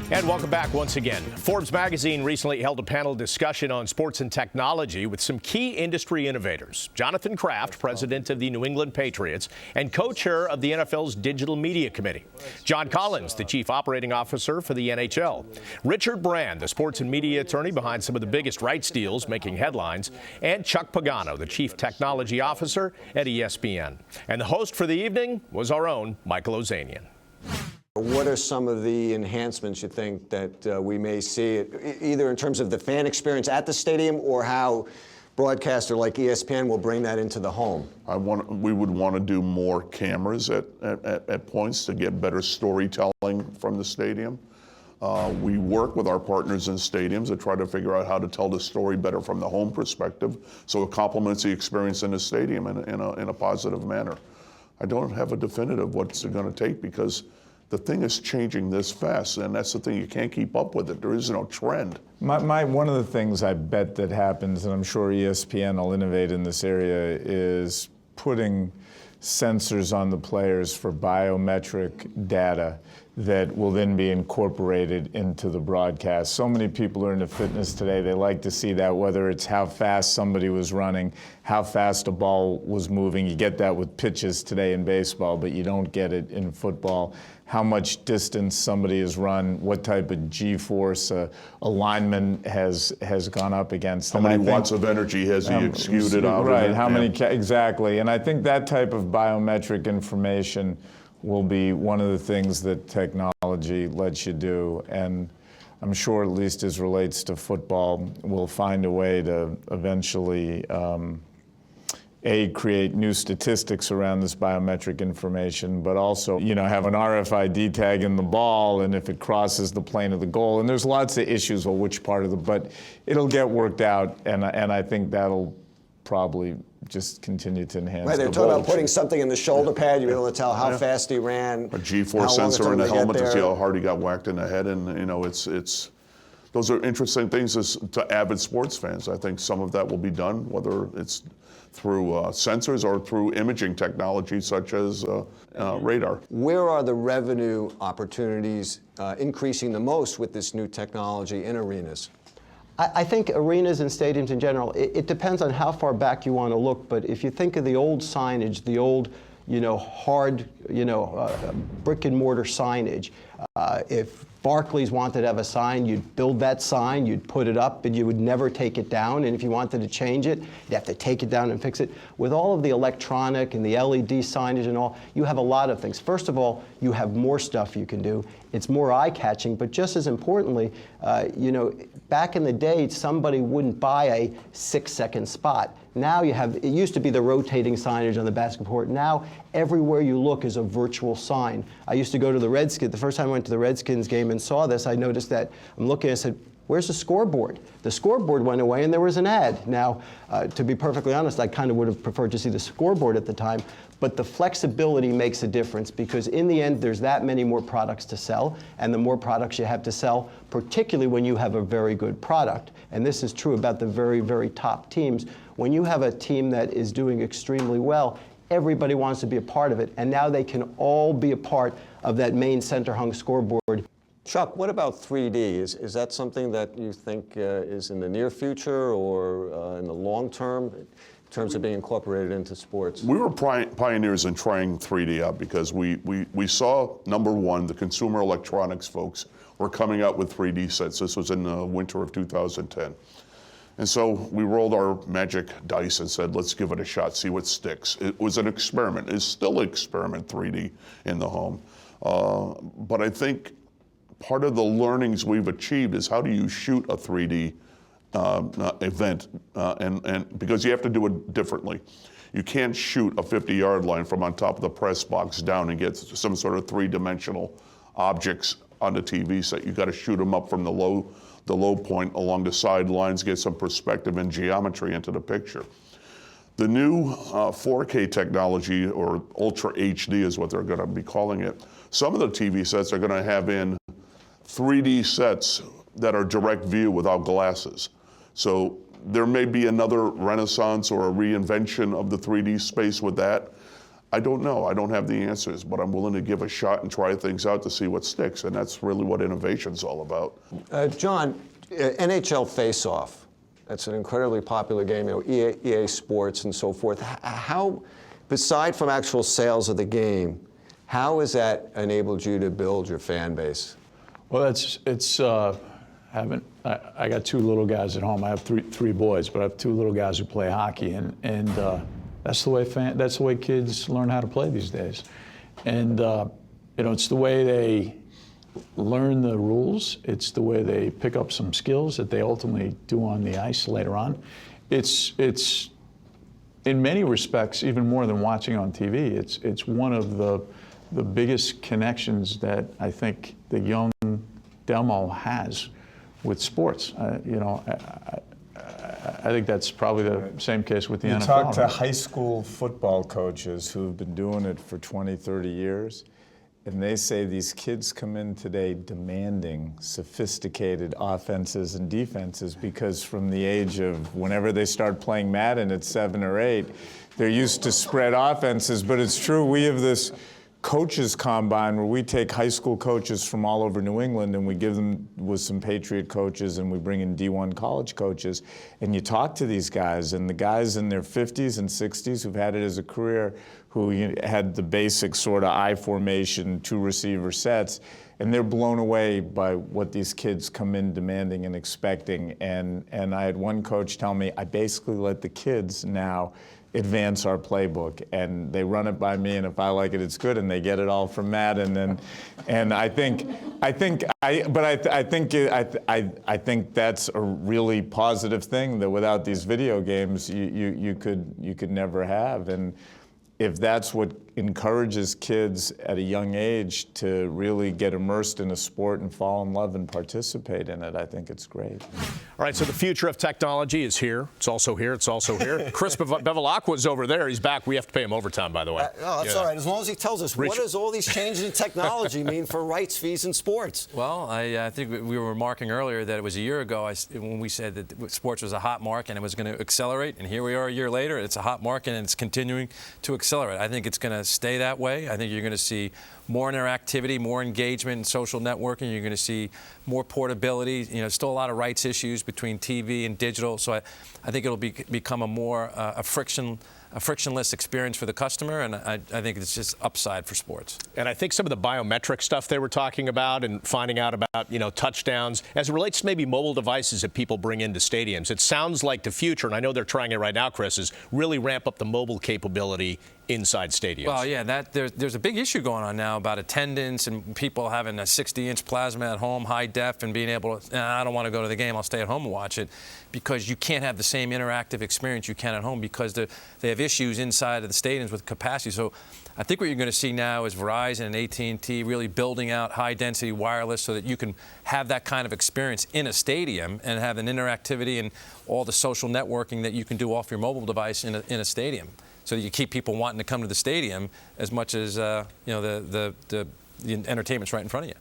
And welcome back once again. Forbes magazine recently held a panel discussion on sports and technology with some key industry innovators. Jonathan KRAFT, president of the New England Patriots and co-chair of the NFL's Digital Media Committee. John Collins, the chief operating officer for the NHL. Richard Brand, the sports and media attorney behind some of the biggest rights deals making headlines. And Chuck Pagano, the chief technology officer at ESPN. And the host for the evening was our own Michael Ozanian. What are some of the enhancements you think that we may see, either in terms of the fan experience at the stadium or how broadcaster like ESPN will bring that into the home? We would want to do more cameras at points to get better storytelling from the stadium. We work with our partners in stadiums to try to figure out how to tell the story better from the home perspective, so it complements the experience in the stadium in a positive manner. I don't have a definitive what's it going to take, because the thing is changing this fast, and that's the thing, you can't keep up with it. There is no trend. One of the things I bet that happens, and I'm sure ESPN will innovate in this area, is putting sensors on the players for biometric data that will then be incorporated into the broadcast. So many people are into fitness today. They like to see that, whether it's how fast somebody was running, how fast a ball was moving. You get that with pitches today in baseball, but you don't get it in football. How much distance somebody has run, what type of G-force a lineman has gone up against. How many watts of energy has he exuded out of it? Right, how many, exactly. And I think that type of biometric information will be one of the things that technology lets you do. And I'm sure, at least as relates to football, we'll find a way to eventually create new statistics around this biometric information, but also, have an RFID tag in the ball, and if it crosses the plane of the goal. And there's lots of issues with which part of but it'll get worked out, and I think that'll probably just continue to enhance. Right, they're talking about putting something in the shoulder pad. You'll be able to tell how fast he ran. A G-force sensor in the helmet to see how hard he got whacked in the head, and it's those are interesting things to avid sports fans. I think some of that will be done, whether it's through sensors or through imaging technology such as radar. Where are the revenue opportunities increasing the most with this new technology in arenas? I think arenas and stadiums in general, it depends on how far back you want to look, but if you think of the old signage, the old, hard, brick and mortar signage, if Barclays wanted to have a sign, you'd build that sign, you'd put it up, and you would never take it down. And if you wanted to change it, you'd have to take it down and fix it. With all of the electronic and the LED signage and all, you have a lot of things. First of all, you have more stuff you can do. It's more eye-catching, but just as importantly, back in the day, somebody wouldn't buy a 6-second spot. Now you have, it used to be the rotating signage on the basketball court. Now everywhere you look is a virtual sign. I used to go to the Redskins, the first time I went to the Redskins game and saw this, I noticed that, I'm looking, I said, where's the scoreboard? The scoreboard went away and there was an ad. Now, to be perfectly honest, I kind of would have preferred to see the scoreboard at the time, but the flexibility makes a difference, because in the end, there's that many more products to sell, and the more products you have to sell, particularly when you have a very good product, and this is true about the very, very top teams, when you have a team that is doing extremely well, everybody wants to be a part of it, and now they can all be a part of that main center-hung scoreboard. Chuck, what about 3D? Is that something that you think is in the near future or in the long term in terms of being incorporated into sports? We were pioneers in trying 3D out, because we saw, number one, the consumer electronics folks were coming out with 3D sets. This was in the winter of 2010. And so we rolled our magic dice and said, let's give it a shot, see what sticks. It was an experiment. It's still an experiment, 3D in the home. But I think part of the learnings we've achieved is how do you shoot a 3D event, and because you have to do it differently. You can't shoot a 50-yard line from on top of the press box down and get some sort of three-dimensional objects on the TV set. You got to shoot them up from the low point along the sidelines, get some perspective and geometry into the picture. The new 4K technology, or Ultra HD is what they're going to be calling it, some of the TV sets are going to have in 3D sets that are direct view without glasses. So there may be another renaissance or a reinvention of the 3D space with that. I don't know. I don't have the answers, but I'm willing to give a shot and try things out to see what sticks, and that's really what innovation's all about. John, NHL Face-Off, that's an incredibly popular game, EA Sports and so forth. How, beside from actual sales of the game, how has that enabled you to build your fan base? Well, I got two little guys at home. I have three boys, but I have two little guys who play hockey, and that's the way kids learn how to play these days. And it's the way they learn the rules. It's the way they pick up some skills that they ultimately do on the ice later on. It's in many respects even more than watching on TV. It's one of the biggest connections that I think the young demo has with sports. I think that's probably the same case with the NFL. You talk to high school football coaches who've been doing it for 20, 30 years, and they say these kids come in today demanding sophisticated offenses and defenses because from the age of whenever they start playing Madden at 7 or 8, they're used to spread offenses. But it's true, we have this coaches combine where we take high school coaches from all over New England and we give them with some Patriot coaches and we bring in D1 college coaches, and you talk to these guys, and the guys in their 50s and 60s who've had it as a career, who had the basic sort of I formation, 2 receiver sets, and they're blown away by what these kids come in demanding and expecting. And I had one coach tell me, I basically let the kids now advance our playbook, and they run it by me, and if I like it, it's good, and they get it all from Madden. And I think that's a really positive thing that without these video games, you could never have. And if that's what encourages kids at a young age to really get immersed in a sport and fall in love and participate in it, I think it's great. All right, so the future of technology is here. It's also here. It's also here. Chris Bevilacqua's over there. He's back. We have to pay him overtime, by the way. No, that's all right. As long as he tells us, what does all these changes in technology mean for rights fees in sports? Well, I think we were remarking earlier that it was a year ago when we said that sports was a hot market and it was going to accelerate, and here we are a year later. It's a hot market and it's continuing to accelerate. I think it's going to stay that way. I think you're going to see more interactivity, more engagement in social networking. You're going to see more portability. Still a lot of rights issues between TV and digital. So I think it'll become a more frictionless experience for the customer, and I think it's just upside for sports. And I think some of the biometric stuff they were talking about and finding out about, touchdowns, as it relates to maybe mobile devices that people bring into stadiums, it sounds like the future, and I know they're trying it right now, Chris, is really ramp up the mobile capability inside stadiums. Well, yeah, there's a big issue going on now about attendance and people having a 60-inch plasma at home, high def, and being able to, I don't want to go to the game, I'll stay at home and watch it, because you can't have the same interactive experience you can at home because they have issues inside of the stadiums with capacity. So I think what you're going to see now is Verizon and AT&T really building out high-density wireless so that you can have that kind of experience in a stadium and have an interactivity and all the social networking that you can do off your mobile device in a stadium, so that you keep people wanting to come to the stadium as much as the entertainment's right in front of you.